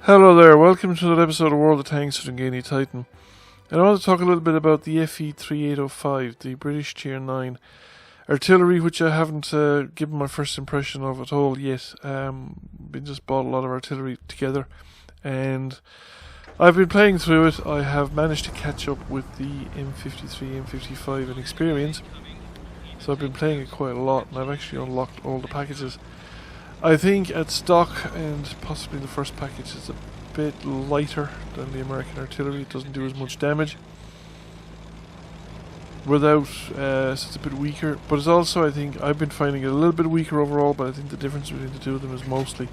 Hello there, welcome to another episode of World of Tanks with Ngani Titan. And I want to talk a little bit about the FV3805, the British Tier 9 artillery, which I haven't given my first impression of at all yet. We just bought a lot of artillery together, and I've been playing through it. I have managed to catch up with the M53, M55 in experience, so I've been playing it quite a lot, and I've actually unlocked all the packages. I think at stock, and possibly the first package, is a bit lighter than the American artillery. It doesn't do as much damage. So it's a bit weaker. But it's also, I think, I've been finding it a little bit weaker overall, but I think the difference between the two of them is mostly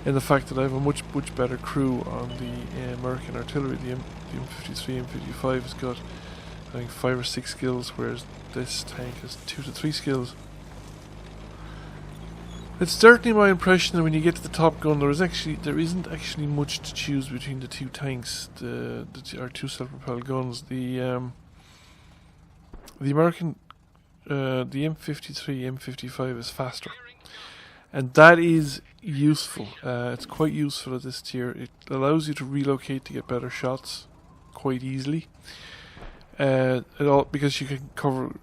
in the fact that I have a much better crew on the American artillery. The M53, M55 has got, I think, 5 or 6 skills, whereas this tank has 2 to 3 skills. It's certainly my impression that when you get to the Top Gun, there isn't actually much to choose between the two tanks, our two self-propelled guns. The American, the M53, M55 is faster, and that is useful. It's quite useful at this tier. It allows you to relocate to get better shots quite easily. Because you can cover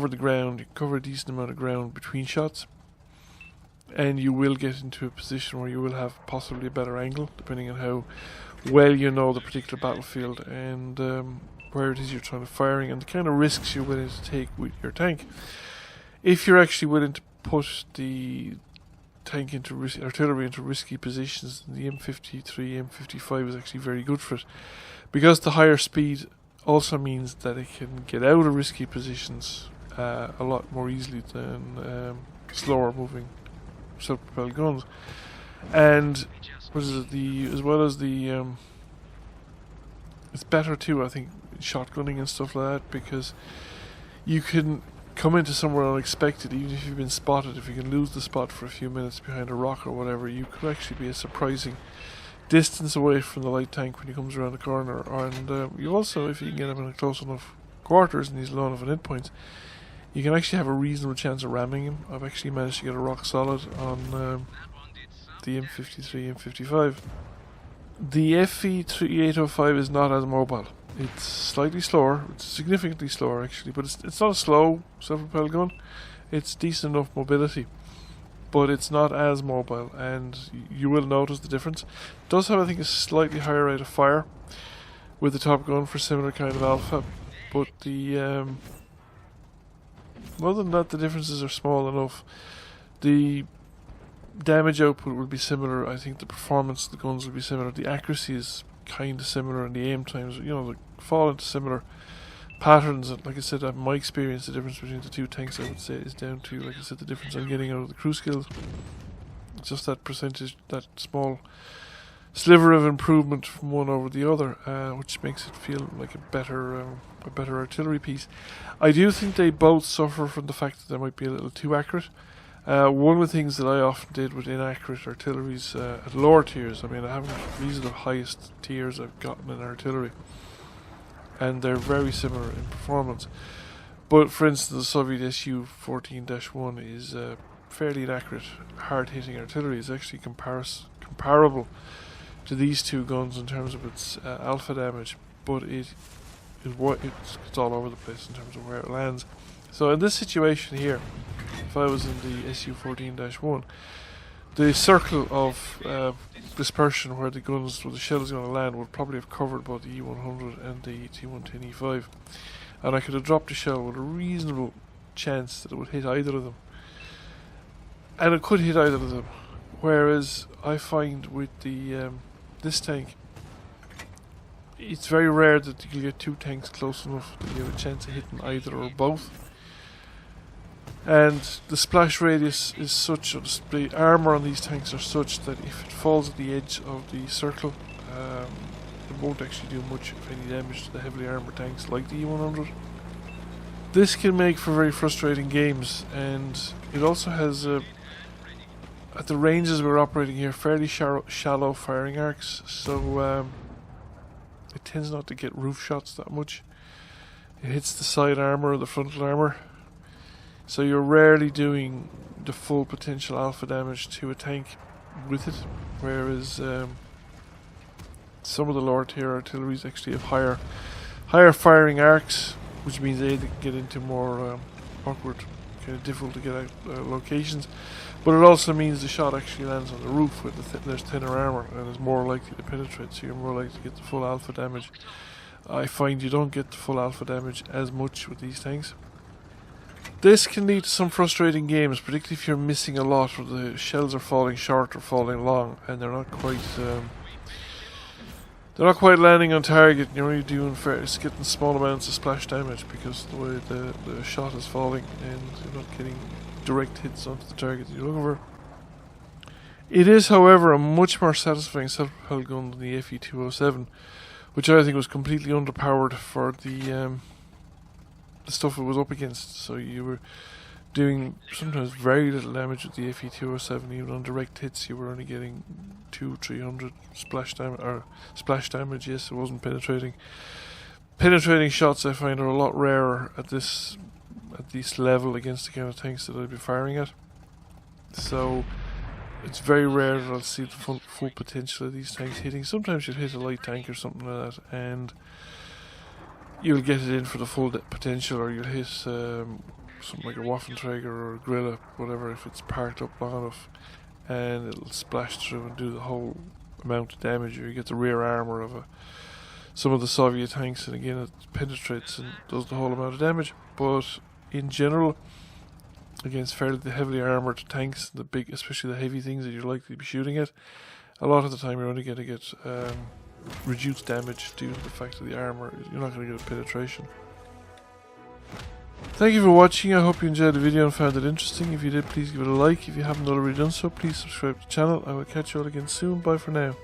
the ground, you cover a decent amount of ground between shots. And you will get into a position where you will have possibly a better angle, depending on how well you know the particular battlefield and where it is you're trying to firing, and the kind of risks you're willing to take with your tank. If you're actually willing to put the tank into artillery into risky positions, then the M53, M55 is actually very good for it, because the higher speed also means that it can get out of risky positions a lot more easily than slower moving self-propelled guns. And as well as the it's better too, I think, shotgunning and stuff like that, because you can come into somewhere unexpected. Even if you've been spotted, if you can lose the spot for a few minutes behind a rock or whatever, you could actually be a surprising distance away from the light tank when he comes around the corner. And you also, if you can get him in close enough quarters and he's low enough in hit points, you can actually have a reasonable chance of ramming him. I've actually managed to get a rock solid on the M53, M55. The FV3805 is not as mobile. It's slightly slower. It's significantly slower actually, but it's not a slow self-propelled gun. It's decent enough mobility, but it's not as mobile, and you will notice the difference. It does have, I think, a slightly higher rate of fire with the Top Gun for similar kind of alpha, but the other than that, the differences are small enough. The damage output will be similar. I think the performance of the guns will be similar. The accuracy is kind of similar, and the aim times, they fall into similar patterns. And like I said, in my experience, the difference between the two tanks, I would say, is down to, like I said, the difference I'm getting out of the crew skills. It's just that percentage, that small sliver of improvement from one over the other, which makes it feel like a better artillery piece. I do think they both suffer from the fact that they might be a little too accurate. One of the things that I often did with inaccurate artilleries at lower tiers, these are the highest tiers I've gotten in artillery, and they're very similar in performance. But for instance, the Soviet Su-14-1 is fairly inaccurate, hard-hitting artillery. It's actually comparable to these two guns in terms of its alpha damage, but it's all over the place in terms of where it lands. So in this situation here, if I was in the Su-14-1, the circle of dispersion where the shell is going to land would probably have covered both the E-100 and the T-110E5, and I could have dropped the shell with a reasonable chance that it would hit either of them, and it could hit either of them. Whereas I find with the this tank, it's very rare that you get two tanks close enough that you have a chance of hitting either or both. And the splash radius is such, or the armour on these tanks are such, that if it falls at the edge of the circle, it won't actually do much, if any, damage to the heavily armoured tanks like the E-100. This can make for very frustrating games, and it also has at the ranges we're operating here, fairly shallow firing arcs, so it tends not to get roof shots that much. It hits the side armour or the frontal armour, so you're rarely doing the full potential alpha damage to a tank with it, whereas Some of the lower tier artilleries actually have higher firing arcs, which means they can get into more awkward, kind of difficult to get out locations. But it also means the shot actually lands on the roof where there's thinner armour and is more likely to penetrate, so you're more likely to get the full alpha damage. I find you don't get the full alpha damage as much with these tanks. This can lead to some frustrating games, particularly if you're missing a lot, or the shells are falling short or falling long, and they're not quite landing on target. And you're only doing getting small amounts of splash damage because the way the shot is falling, and you're not getting direct hits onto the target that you're looking for. It is, however, a much more satisfying self-propelled gun than the FV3805, which I think was completely underpowered for the stuff it was up against. So you were doing sometimes very little damage with the FV3805. Even on direct hits, you were only getting 200-300 splash damage. Yes, it wasn't penetrating. Penetrating shots I find are a lot rarer at this level against the kind of tanks that I'd be firing at. So it's very rare that I'll see the full potential of these tanks hitting. Sometimes you'll hit a light tank or something like that, and you'll get it in for the full potential, or you'll hit something like a Waffenträger or a Grilla, whatever, if it's parked up long enough, and it'll splash through and do the whole amount of damage, or you get the rear armour of some of the Soviet tanks, and again it penetrates and does the whole amount of damage. But in general, against fairly heavily armoured tanks, especially the heavy things that you're likely to be shooting at, a lot of the time you're only going to get reduced damage due to the fact of the armour. You're not going to get a penetration. Thank you for watching. I hope you enjoyed the video and found it interesting. If you did, please give it a like. If you haven't already done so, please subscribe to the channel. I will catch you all again soon. Bye for now.